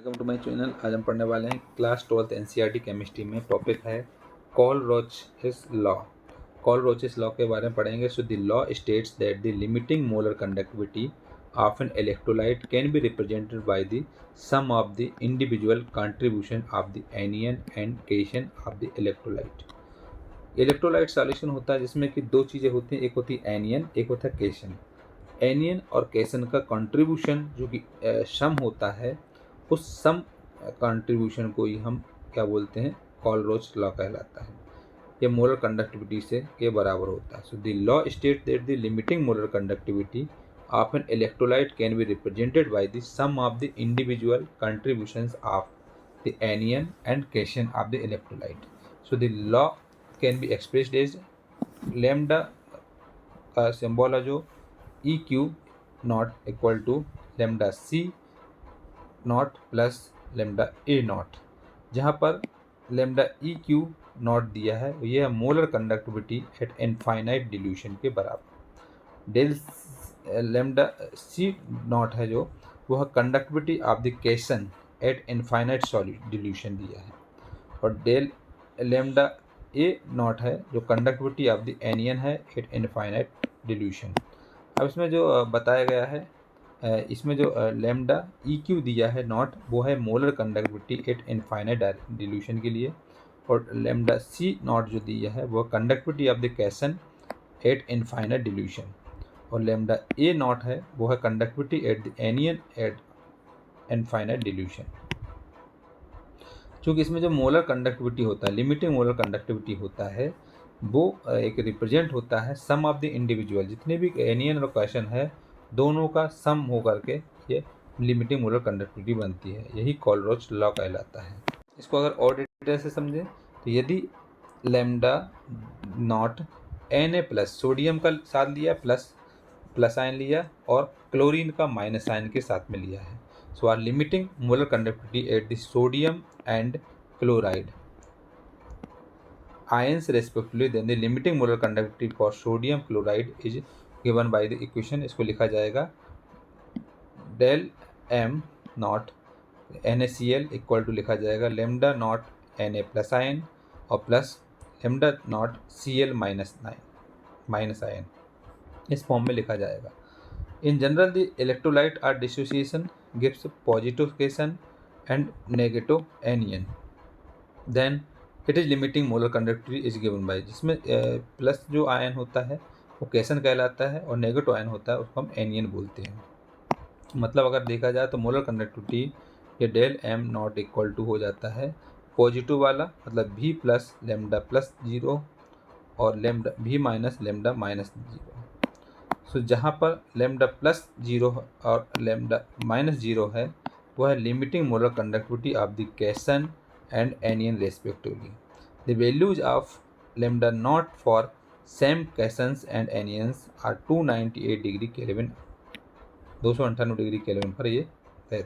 Welcome to my channel. आज हम पढ़ने वाले हैं क्लास 12th एनसीईआरटी केमिस्ट्री में। टॉपिक है कॉलरोचेस लॉ। कॉलरोचेस लॉ के बारे में पढ़ेंगे। So the law states that the limiting molar conductivity of an electrolyte can be represented by the sum of the individual contribution of the anion and cation of the electrolyte. Electrolyte solution होता है जिसमें कि दो चीज़ें होती हैं, एक होती है एनियन, एक होता है केशन। एनियन और केशन का कंट्रीब्यूशन जो कि सम होता है, उस सम कंट्रीब्यूशन को ही हम क्या बोलते हैं, कॉलरोच लॉ कहलाता है। ये मोलर कंडक्टिविटी से के बराबर होता है। So the law state that the limiting molar conductivity of an electrolyte can be represented by the sum of the individual contributions of the anion and cation of the electrolyte. So the law can be expressed as lambda का symbol है जो E Q naught equal to lambda C naught plus lambda A naught, जहाँ पर lambda E Q naught दिया है यह molar conductivity at infinite dilution के बराबर। डेल लेमडा सी नॉट है जो वह conductivity of the cation at infinite solid dilution दिया है, और डेल लेमडा ए नॉट है जो कंडक्टिविटी ऑफ द एनियन है एट इनफाइनाइट डिल्यूशन। अब इसमें जो बताया गया है, इसमें जो लेमडा ई क्यू दिया है नॉट, वो है molar conductivity at infinite dilution के लिए, और लेमडा सी नॉट जो दिया है वो conductivity of the cation at infinite dilution, और लेमडा ए नॉट है वो है conductivity at the anion at infinite dilution. चूँकि इसमें जो मोलर कंडक्टिविटी होता है, लिमिटिंग मोलर कंडक्टिविटी होता है, वो एक रिप्रेजेंट होता है सम ऑफ द इंडिविजुअल, जितने भी एनियन और केशन है दोनों का सम होकर के ये लिमिटिंग मोलर कंडक्टिविटी बनती है। यही कॉलरोच लॉ कहलाता है। इसको अगर और डिटेल से समझें तो यदि lambda not Na plus sodium का साथ लिया, प्लस आयन लिया, और क्लोरीन का माइनस आयन के साथ में लिया है, so are limiting molar conductivity at the sodium and chloride ions respectively, then the limiting molar conductivity for sodium chloride is given by the equation। इसको लिखा जाएगा del M not NaCl equal to लिखा जाएगा lambda not Na plus ion और plus lambda not Cl minus ion, इस form में लिखा जाएगा। In general the electrolyte are dissociation gives positive cation and negative anion, then it is limiting molar conductivity is given by, जिसमें plus जो ion होता है वो केशन कहलाता है और नेगेटिव आयन होता है उसको हम एनियन बोलते हैं। मतलब अगर देखा जाए तो मोलर कंडक्टिविटी ये del M naught equal to हो जाता है पॉजिटिव वाला, मतलब भी प्लस लेमडा प्लस जीरो और लेमडा भी minus lambda minus zero. So जहाँ पर लेमडा प्लस जीरो और लेमडा माइनस जीरो है वह है limiting molar conductivity of the cation and anion respectively. The values of lambda naught for same cations and anions are 298 degree kelvin, 298 degree kelvin पर ये